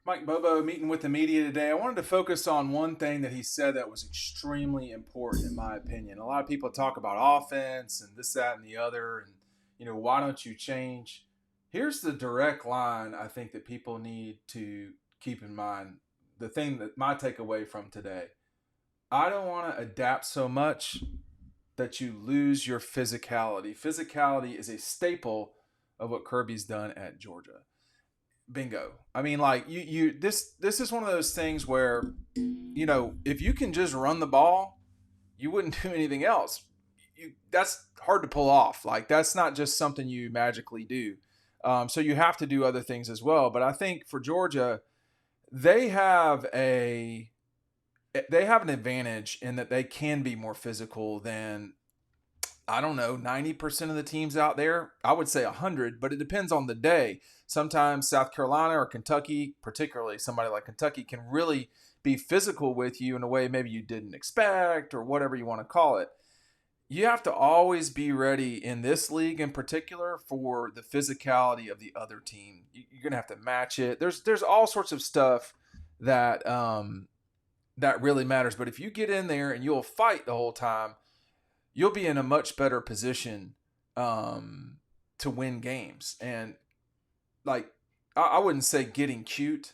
Mike Bobo meeting with the media today. I wanted to focus on one thing that he said that was extremely important, in my opinion. A lot of people talk about offense and this, that, and the other, and why don't you change? Here's the direct line I think that people need to keep in mind. The thing that my takeaway from today: I don't want to adapt so much that you lose your physicality. Physicality is a staple of what Kirby's done at Georgia. Bingo. I mean, like this is one of those things where if you can just run the ball, you wouldn't do anything else. That's hard to pull off. Like that's not just something you magically do. So you have to do other things as well. But I think for Georgia, they have a they have an advantage in that they can be more physical than, I don't know, 90% of the teams out there. I would say 100, but it depends on the day. Sometimes South Carolina or Kentucky, particularly somebody like Kentucky, can really be physical with you in a way maybe you didn't expect or whatever you want to call it. You have to always be ready in this league in particular for the physicality of the other team. You're going to have to match it. There's all sorts of stuff that that really matters. But if you get in there and you'll fight the whole time, you'll be in a much better position to win games. And like, I wouldn't say getting cute,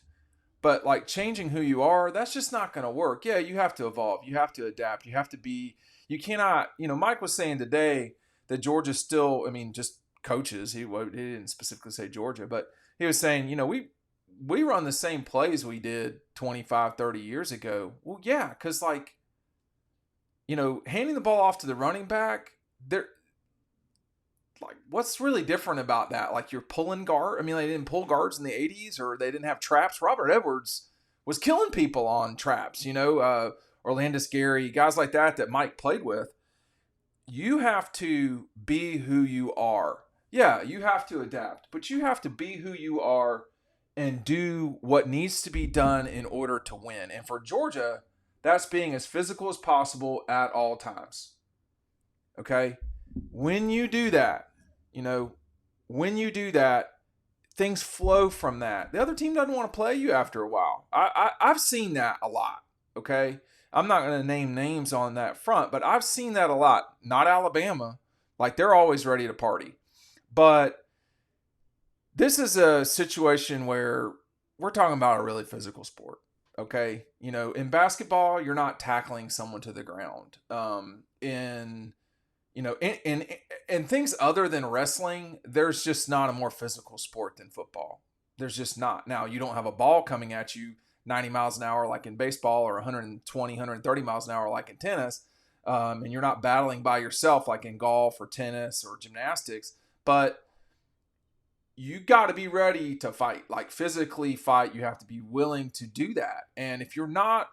but like changing who you are, that's just not going to work. Yeah, you have to evolve. You have to adapt. You have to be, you cannot, Mike was saying today that Georgia still, I mean, just coaches, he didn't specifically say Georgia, but he was saying, we run the same plays we did 25, 30 years ago. Well, yeah, because like, handing the ball off to the running back, there, like, what's really different about that? Like, you're pulling guard. I mean, they didn't pull guards in the 80s, or they didn't have traps. Robert Edwards was killing people on traps, Orlando Scary, guys like that Mike played with. You have to be who you are. Yeah, you have to adapt, but you have to be who you are and do what needs to be done in order to win. And for Georgia, that's being as physical as possible at all times. Okay? When you do that, you know, when you do that, things flow from that. The other team doesn't want to play you after a while. I've seen that a lot. Okay? I'm not going to name names on that front, but I've seen that a lot. Not Alabama. Like, they're always ready to party. But this is a situation where we're talking about a really physical sport. Okay, in basketball, you're not tackling someone to the ground. In in things other than wrestling, there's just not a more physical sport than football. There's just not. Now, you don't have a ball coming at you 90 miles an hour like in baseball, or 120, 130 miles an hour like in tennis, and you're not battling by yourself like in golf or tennis or gymnastics. But you got to be ready to fight, like physically fight. You have to be willing to do that. And if you're not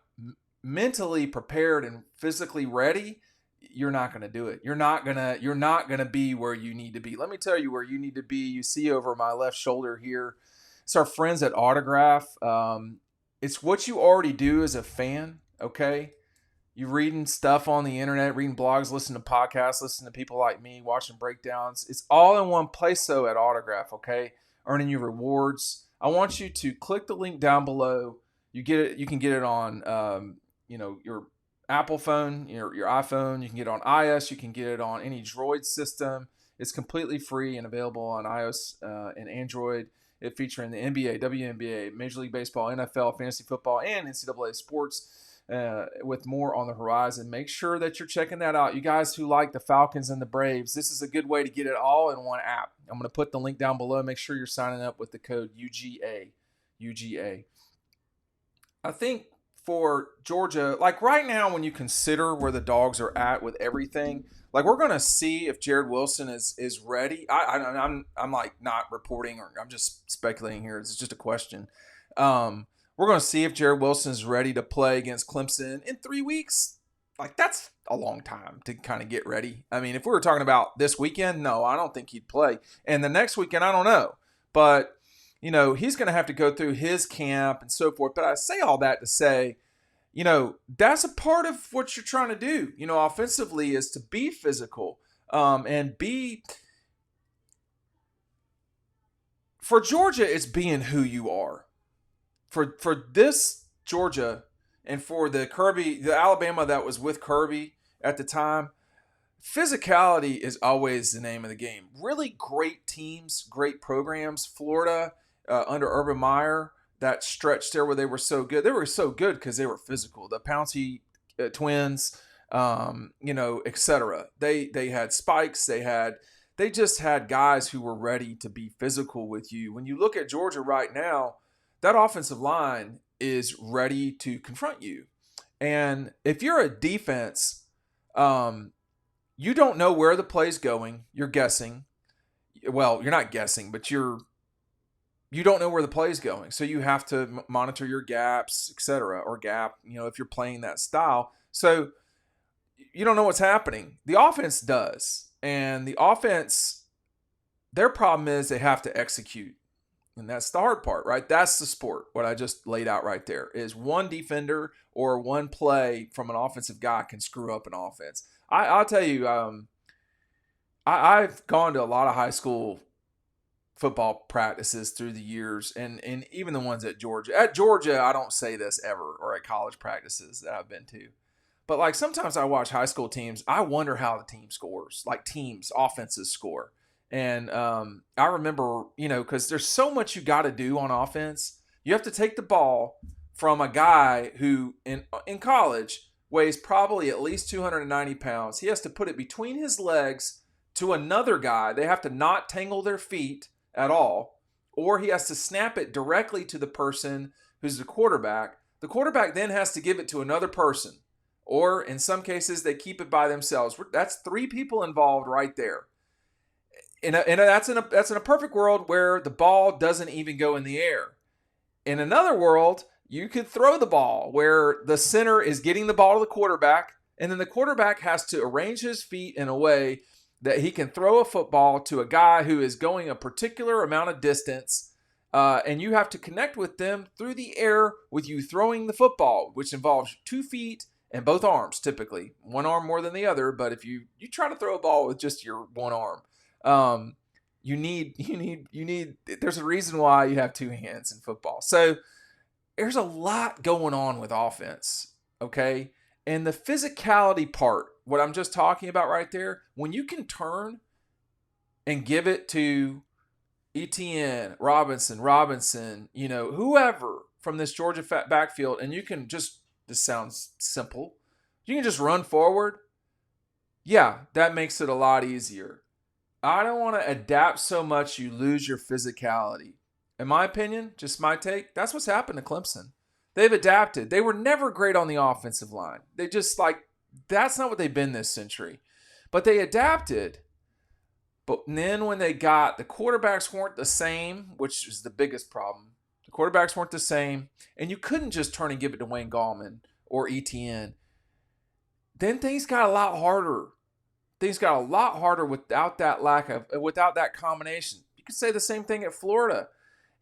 mentally prepared and physically ready, you're not going to do it. You're not going to be where you need to be. Let me tell you where you need to be. You see over my left shoulder here, it's our friends at Autograph. It's what you already do as a fan. Okay. You're reading stuff on the internet, reading blogs, listening to podcasts, listening to people like me, watching breakdowns. It's all in one place, though, at Autograph, okay? Earning you rewards. I want you to click the link down below. You get it. You can get it on, your Apple phone, your iPhone. You can get it on iOS. You can get it on any Droid system. It's completely free and available on iOS and Android. It featuring the NBA, WNBA, Major League Baseball, NFL, fantasy football, and NCAA sports. With more on the horizon. Make sure that you're checking that out. You guys who like the Falcons and the Braves, this is a good way to get it all in one app. I'm going to put the link down below. Make sure you're signing up with the code UGA. UGA. I think for Georgia, like right now, when you consider where the Dogs are at with everything, like we're going to see if Jared Wilson is ready. I'm like not reporting, or I'm just speculating here. It's just a question. We're going to see if Jared Wilson is ready to play against Clemson in 3 weeks. Like, that's a long time to kind of get ready. I mean, if we were talking about this weekend, no, I don't think he'd play. And the next weekend, I don't know. But, he's going to have to go through his camp and so forth. But I say all that to say, that's a part of what you're trying to do, offensively, is to be physical and be. For Georgia, it's being who you are. for this Georgia and for the Alabama that was with Kirby at the time, physicality is always the name of the game. Really great teams, great programs. Florida under Urban Meyer, that stretch there where they were so good. They were so good because they were physical. The Pouncey twins, etc. They had spikes. They just had guys who were ready to be physical with you. When you look at Georgia right now, that offensive line is ready to confront you. And if you're a defense, you don't know where the play's going. You're guessing. Well, you're not guessing, but you don't know where the play's going. So you have to monitor your gaps, etc., or gap, if you're playing that style. So you don't know what's happening. The offense does. And the offense, their problem is they have to execute. And that's the hard part, right? That's the sport. What I just laid out right there is one defender or one play from an offensive guy can screw up an offense. I'll tell you, I've gone to a lot of high school football practices through the years, and even the ones at Georgia. At Georgia, I don't say this ever, or at college practices that I've been to. But like sometimes I watch high school teams, I wonder how the team scores, like teams, offenses score. And I remember, because there's so much you got to do on offense. You have to take the ball from a guy who in college weighs probably at least 290 pounds. He has to put it between his legs to another guy. They have to not tangle their feet at all, or he has to snap it directly to the person who's the quarterback. The quarterback then has to give it to another person, or in some cases they keep it by themselves. That's 3 people involved right there. And that's in a perfect world where the ball doesn't even go in the air. In another world, you could throw the ball where the center is getting the ball to the quarterback, and then the quarterback has to arrange his feet in a way that he can throw a football to a guy who is going a particular amount of distance, and you have to connect with them through the air with you throwing the football, which involves 2 feet and both arms typically. One arm more than the other, but if you try to throw a ball with just your one arm, you need, there's a reason why you have 2 hands in football. So there's a lot going on with offense, okay? And the physicality part, what I'm just talking about right there, when you can turn and give it to Etienne, Robinson, whoever from this Georgia backfield, and you can just, this sounds simple, you can just run forward, yeah, that makes it a lot easier. I don't want to adapt so much you lose your physicality. In my opinion, just my take, that's what's happened to Clemson. They've adapted. They were never great on the offensive line. They just that's not what they've been this century. But they adapted. But then when they got, the quarterbacks weren't the same, which is the biggest problem. The quarterbacks weren't the same. And you couldn't just turn and give it to Wayne Gallman or ETN. Then things got a lot harder. Things got a lot harder without that combination. You could say the same thing at Florida.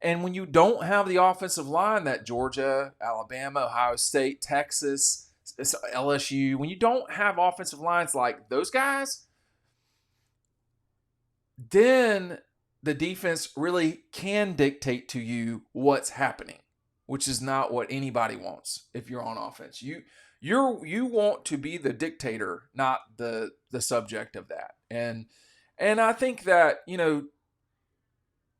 And when you don't have the offensive line that Georgia, Alabama, Ohio State, Texas, LSU, when you don't have offensive lines like those guys, then the defense really can dictate to you what's happening, which is not what anybody wants if you're on offense. You want to be the dictator, not the subject of that. And I think that,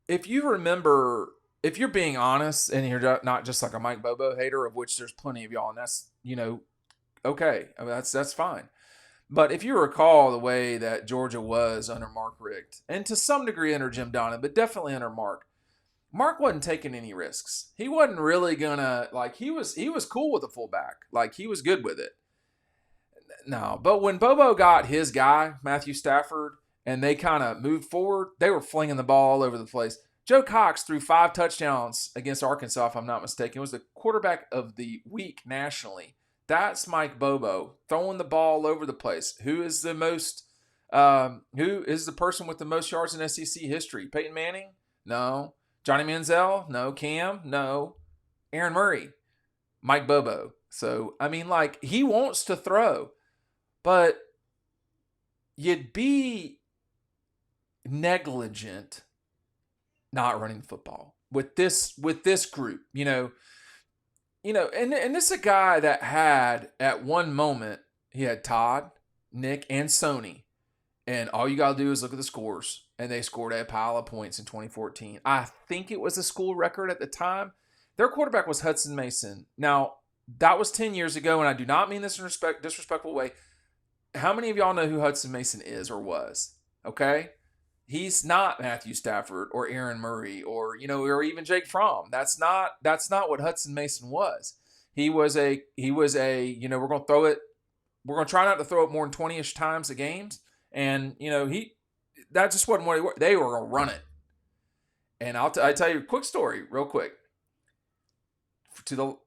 if you remember, if you're being honest and you're not just like a Mike Bobo hater, of which there's plenty of y'all, and that's, okay, I mean, that's fine. But if you recall the way that Georgia was under Mark Richt, and to some degree under Jim Donnan, but definitely under Mark wasn't taking any risks. He wasn't really gonna, he was cool with the fullback. He was good with it. No, but when Bobo got his guy, Matthew Stafford, and they kind of moved forward, they were flinging the ball all over the place. Joe Cox threw 5 touchdowns against Arkansas, if I'm not mistaken. It was the quarterback of the week nationally. That's Mike Bobo, throwing the ball all over the place. Who is the person with the most yards in SEC history? Peyton Manning? No. Johnny Manziel? No. Cam? No. Aaron Murray? Mike Bobo. So, he wants to throw, but you'd be negligent not running the football with this group. and this is a guy that had at one moment he had Todd, Nick, and Sony, and all you gotta do is look at the scores, and they scored a pile of points in 2014. I think it was a school record at the time. Their quarterback was Hudson Mason. Now that was 10 years ago, and I do not mean this in a disrespectful way. How many of y'all know who Hudson Mason is or was? Okay, he's not Matthew Stafford or Aaron Murray or even Jake Fromm. That's not what Hudson Mason was. He was a we're going to throw it. We're going to try not to throw it more than 20-ish times a game. And that just wasn't what they were going to run it. And I'll tell you a quick story real quick.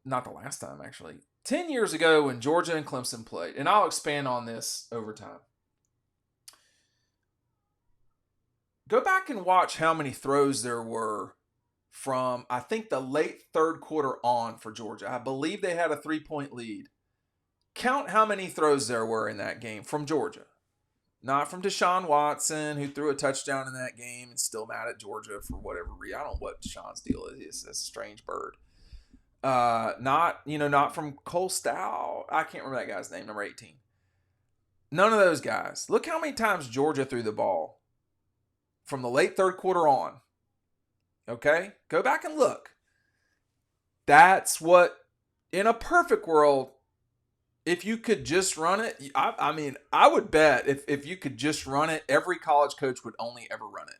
Not the last time actually. 10 years ago when Georgia and Clemson played, and I'll expand on this over time. Go back and watch how many throws there were from, I think, the late third quarter on for Georgia. I believe they had a 3-point lead. Count how many throws there were in that game from Georgia. Not from Deshaun Watson, who threw a touchdown in that game and still mad at Georgia for whatever reason. I don't know what Deshaun's deal is. He's a strange bird. Not from Cole Stow. I can't remember that guy's name, number 18. None of those guys. Look how many times Georgia threw the ball from the late third quarter on. Okay? Go back and look. That's what, in a perfect world, if you could just run it, I would bet if you could just run it, every college coach would only ever run it.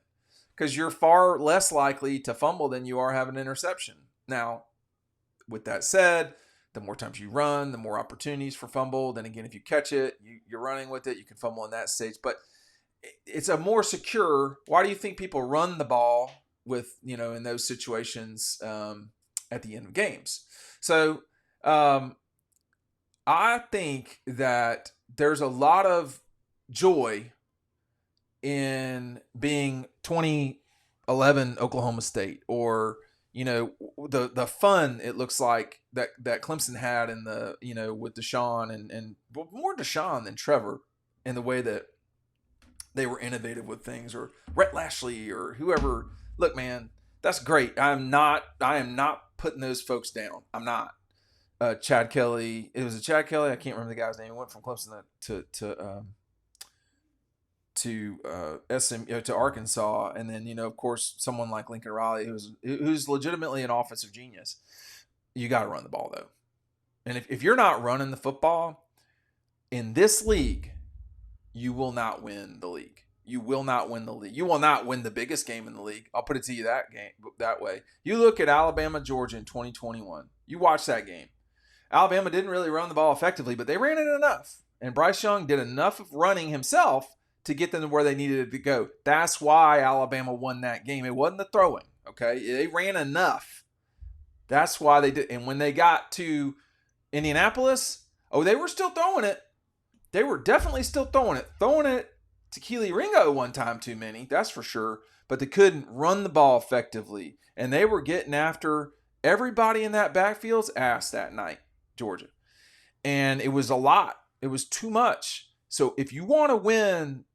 Because you're far less likely to fumble than you are have an interception. Now, with that said, the more times you run, the more opportunities for fumble. Then again, if you catch it, you're running with it, you can fumble in that stage. But it's a more secure. Why do you think people run the ball with, in those situations at the end of games? So I think that there's a lot of joy in being 2011 Oklahoma State, or the fun it looks like that Clemson had in the with Deshaun and more Deshaun than Trevor, in the way that they were innovative with things, or Rhett Lashley or whoever. Look, man, that's great. I am not putting those folks down. I'm not. Chad Kelly. It was a Chad Kelly. I can't remember the guy's name. He went from Clemson to SM to Arkansas, and then of course someone like Lincoln Riley, who's legitimately an offensive genius. You got to run the ball though, and if you're not running the football in this league, you will not win the league. You will not win the league. You will not win the biggest game in the league. I'll put it to you that way. You look at Alabama, Georgia in 2021. You watch that game. Alabama didn't really run the ball effectively, but they ran it enough. And Bryce Young did enough of running himself to get them to where they needed to go. That's why Alabama won that game. It wasn't the throwing, okay? They ran enough. That's why they did. And when they got to Indianapolis, they were still throwing it. They were definitely still throwing it. Throwing it to Keely Ringo one time too many, that's for sure. But they couldn't run the ball effectively. And they were getting after everybody in that backfield's ass that night, Georgia. And it was a lot. It was too much. So if you want to win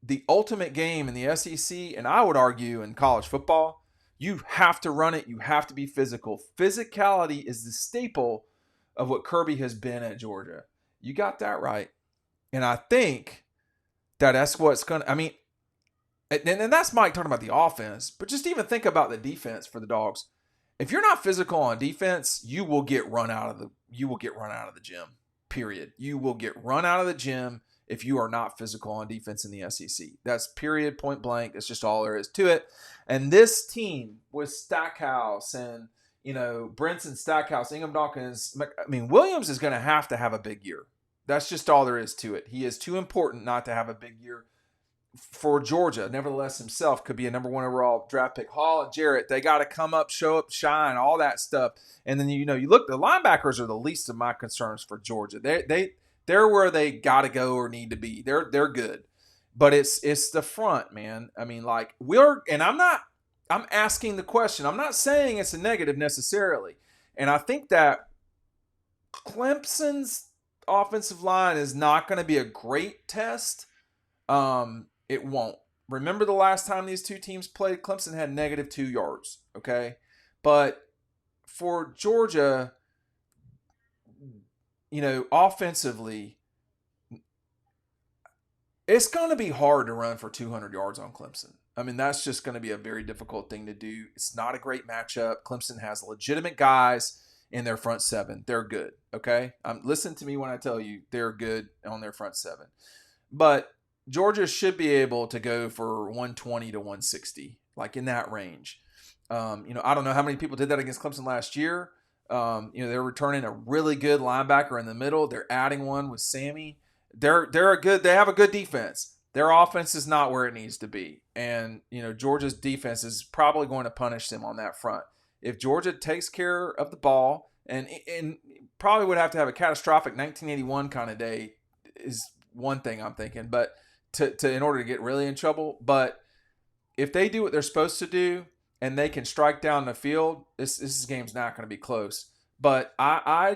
the ultimate game in the SEC, and I would argue in college football, you have to run it. You have to be physical. Physicality is the staple of what Kirby has been at Georgia. You got that right. And I think that's what's going to, and that's Mike talking about the offense, but just even think about the defense for the Dogs. If you're not physical on defense, you will get run out of the gym. Period. You will get run out of the gym if you are not physical on defense in the SEC. That's period, point blank. That's just all there is to it. And this team with Stackhouse and, Brinson, Stackhouse, Ingham Dawkins, Williams is going to have a big year. That's just all there is to it. He is too important not to have a big year for Georgia. Nevertheless, himself could be a number 1 overall draft pick. Hall and Jarrett, they got to come up, show up, shine, all that stuff. And then, you look, the linebackers are the least of my concerns for Georgia. They're where they got to go or need to be. They're good. But it's the front, man. I'm asking the question. I'm not saying it's a negative necessarily. And I think that Clemson's offensive line is not going to be a great test. It won't. Remember the last time these two teams played, Clemson had -2 yards, okay? But for Georgia, offensively, it's going to be hard to run for 200 yards on Clemson. I mean, that's just going to be a very difficult thing to do. It's not a great matchup. Clemson has legitimate guys in their front seven. They're good, okay? Listen to me when I tell you they're good on their front seven. But Georgia should be able to go for 120 to 160, like in that range. I don't know how many people did that against Clemson last year. They're returning a really good linebacker in the middle. They're adding one with Sammy. They have a good defense. Their offense is not where it needs to be. And, Georgia's defense is probably going to punish them on that front. If Georgia takes care of the ball and probably would have to have a catastrophic 1981 kind of day is one thing I'm thinking, but to in order to get really in trouble. But if they do what they're supposed to do and they can strike down the field, this game's not going to be close. But I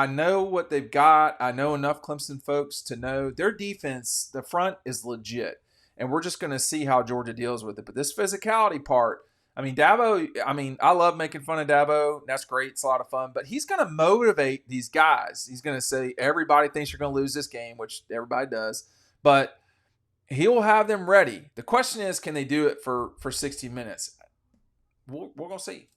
know what they've got. I know enough Clemson folks to know their defense, the front is legit. And we're just going to see how Georgia deals with it. But this physicality part, Dabo, I love making fun of Dabo. That's great. It's a lot of fun. But he's going to motivate these guys. He's going to say, everybody thinks you're going to lose this game, which everybody does. But he will have them ready. The question is, can they do it for 60 minutes? We're going to see.